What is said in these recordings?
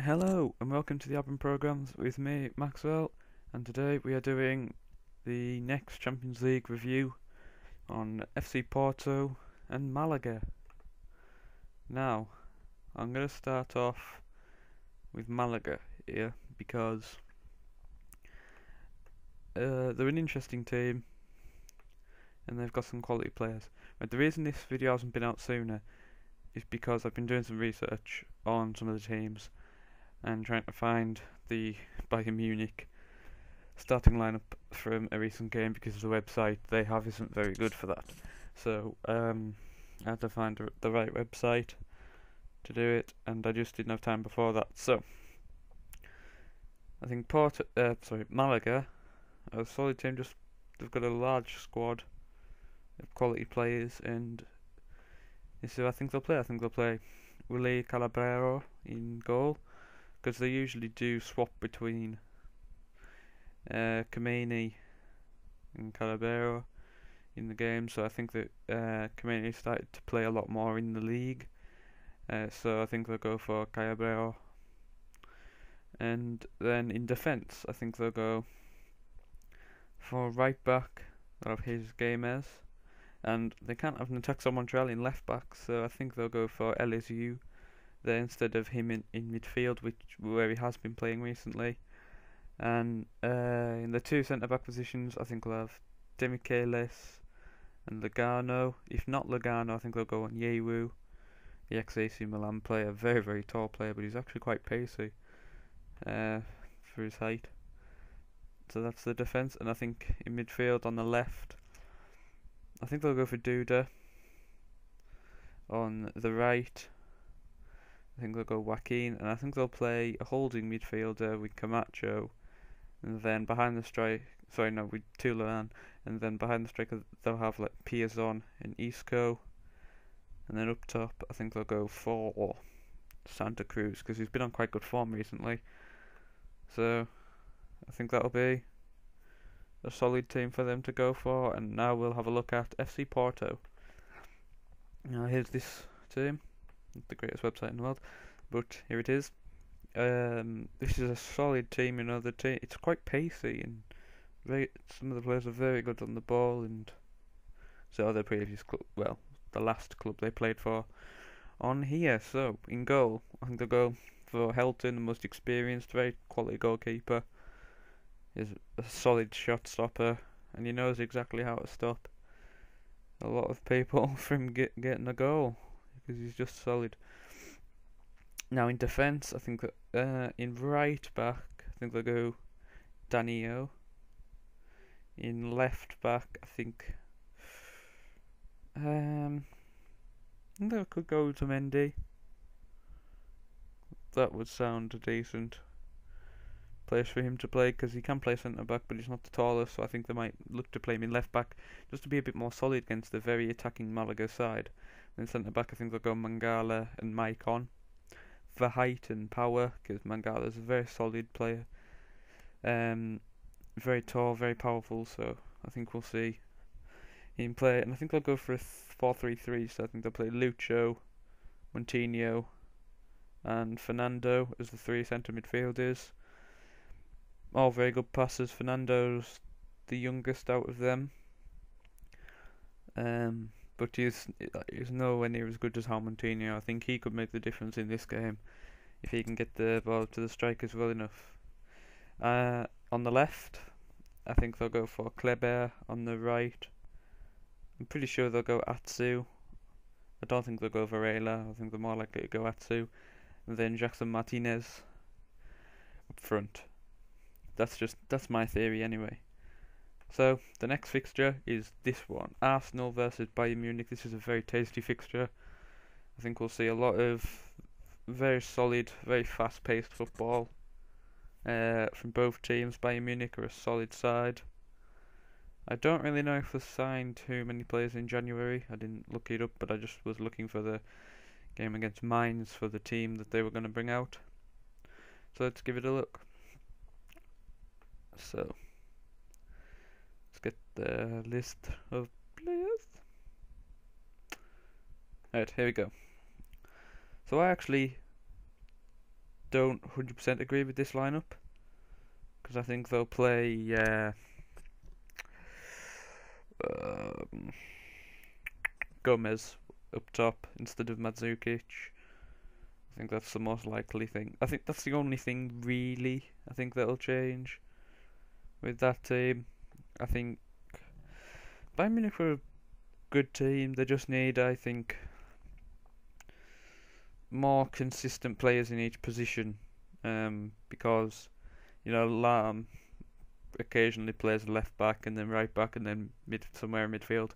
Hello and welcome to the album programs with me, Maxwell, and today we are doing the next Champions League review on FC Porto and Malaga. Now, I'm going to start off with Malaga here because they're an interesting team and they've got some quality players. But the reason this video hasn't been out sooner is because I've been doing some research on some of the teams and trying to find the Bayern Munich starting lineup from a recent game because the website they have isn't very good for that. So I had to find the right website to do it, and I just didn't have time before that. So I think Malaga are a solid team. Just they've got a large squad of quality players, and this is who I think they'll play. I think they'll play Willie Calabero in goal, because they usually do swap between Kameni and Calabero in the game. So I think that Kameni started to play a lot more in the league. So I think they'll go for Calabero. And then in defence, I think they'll go for right back of his Games. And they can't have Nataxa Montreal in left back, so I think they'll go for LSU there instead of him in midfield, where he has been playing recently. And in the two centre back positions, I think we'll have Demichelis and Lugano. If not Lugano, I think they'll go on Yewu, the ex-AC Milan player, very very tall player, but he's actually quite pacey for his height. So that's the defence. And I think in midfield on the left, I think they'll go for Duda. On the right, I think they'll go Joaquin, and I think they'll play a holding midfielder with Camacho, and then behind the with Tulan, and then behind the striker they'll have like Piazon and Isco, and then up top I think they'll go for Santa Cruz because he's been on quite good form recently. So I think that'll be a solid team for them to go for. And now we'll have a look at FC Porto. Now here's this team. Not the greatest website in the world, but here it is. This is a solid team. It's quite pacey, and some of the players are very good on the ball, and so are their previous club. Well, the last club they played for on here. So in goal, I think they'll go for Helton, the most experienced, very quality goalkeeper. He's a solid shot stopper, and he knows exactly how to stop a lot of people from getting a goal, because he's just solid. Now in defence, I think that in right back, I think they'll go Danilo. In left back, I think they could go to Mendy. That would sound a decent place for him to play, because he can play centre back, but he's not the tallest. So I think they might look to play him in left back just to be a bit more solid against the very attacking Malaga side. Then centre back, I think they'll go Mangala and Maicon for height and power, because Mangala is a very solid player, very tall, very powerful. So I think we'll see him play, and I think they'll go for a 4-3-3. So I think they'll play Lucho, Montinho, and Fernando as the three centre midfielders. All very good passers. Fernando's the youngest out of them, but he's nowhere near as good as Montinho. I think he could make the difference in this game if he can get the ball to the strikers well enough. On the left, I think they'll go for Kleber. On the right, I'm pretty sure they'll go Atsu. I don't think they'll go Varela. I think they're more likely to go Atsu. And then Jackson Martinez up front. That's my theory anyway. So the next fixture is this one: Arsenal versus Bayern Munich. This is a very tasty fixture. I think we'll see a lot of very solid, very fast-paced football from both teams. Bayern Munich are a solid side. I don't really know if they signed too many players in January. I didn't look it up, but I just was looking for the game against Mainz for the team that they were going to bring out. So let's give it a look. So let's get the list of players. Right, here we go. So I actually don't 100% agree with this lineup, because I think they'll play Gomez up top instead of Mandzukic. I think that's the most likely thing. I think that's the only thing really I think that'll change with that team. I think Bayern Munich were a good team. They just need, I think, more consistent players in each position. Because Lahm occasionally plays left back and then right back and then somewhere in midfield.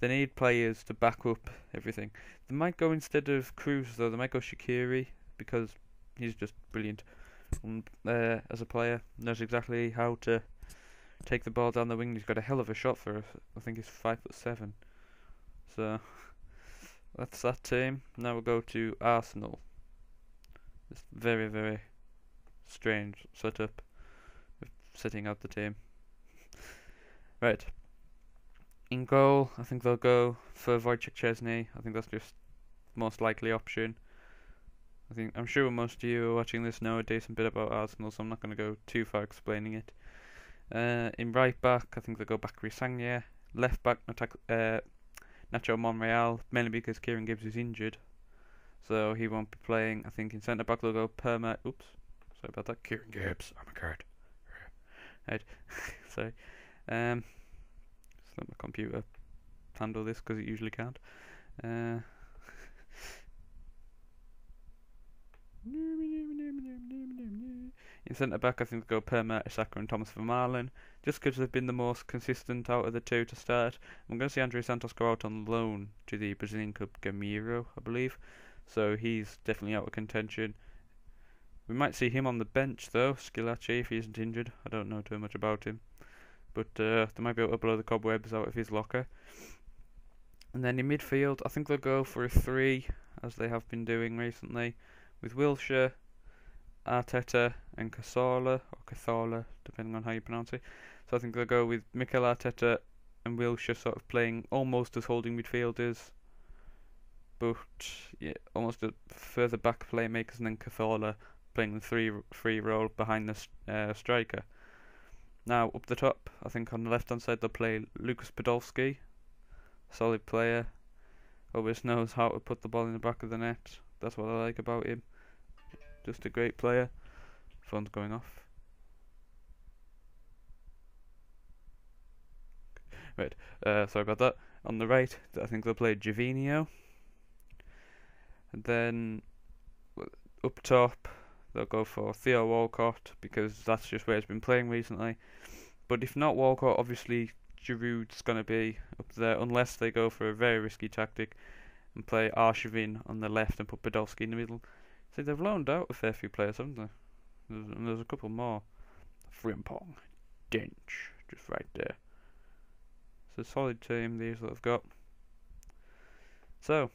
They need players to back up everything. They might go, instead of Cruz though, they might go Shaqiri, because he's just brilliant as a player. Knows exactly how to take the ball down the wing. He's got a hell of a shot for, I think he's 5'7". So that's that team. Now we'll go to Arsenal. It's very, very strange setup of setting out the team. Right. In goal, I think they'll go for Wojciech Szczesny. I think that's just most likely option. I'm sure most of you are watching this know a decent bit about Arsenal, so I'm not going to go too far explaining it. In right back, I think they'll go Bakary Sagna. Left back, Nacho Monreal, mainly because Kieran Gibbs is injured, so he won't be playing. I think in centre back they'll go Perma. Oops, sorry about that. Kieran Gibbs, I'm a card. Right, sorry. Just let my computer handle this because it usually can't. In centre back, I think they'll go Perma, Isaka, and Thomas Vermaelen, just because they've been the most consistent out of the two to start. I'm going to see André Santos go out on loan to the Brazilian club Gamiro, I believe, so he's definitely out of contention. We might see him on the bench though, Schillaci, if he isn't injured. I don't know too much about him, but they might be able to blow the cobwebs out of his locker. And then in midfield, I think they'll go for a 3, as they have been doing recently, with Wilshere, Arteta and Cazorla, or Cazorla, depending on how you pronounce it. So I think they'll go with Mikel Arteta and Wilshere sort of playing almost as holding midfielders, but yeah, almost a further back playmakers, and then Cazorla playing the free role behind the striker. Now up the top, I think on the left hand side they'll play Lucas Podolski, solid player, always knows how to put the ball in the back of the net. That's what I like about him. Just a great player. Phone's going off. Right, sorry about that. On the right, I think they'll play Gervinho. And then up top, they'll go for Theo Walcott, because that's just where he's been playing recently. But if not Walcott, obviously Giroud's going to be up there, unless they go for a very risky tactic and play Arshavin on the left and put Podolski in the middle. See, they've loaned out a fair few players, haven't they? There's a couple more. Frimpong, Dench, just right there. It's a solid team these that I've got. So,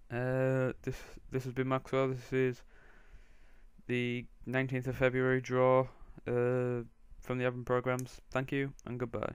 this has been Maxwell. This is the 19th of February draw from the Avon programs. Thank you and goodbye.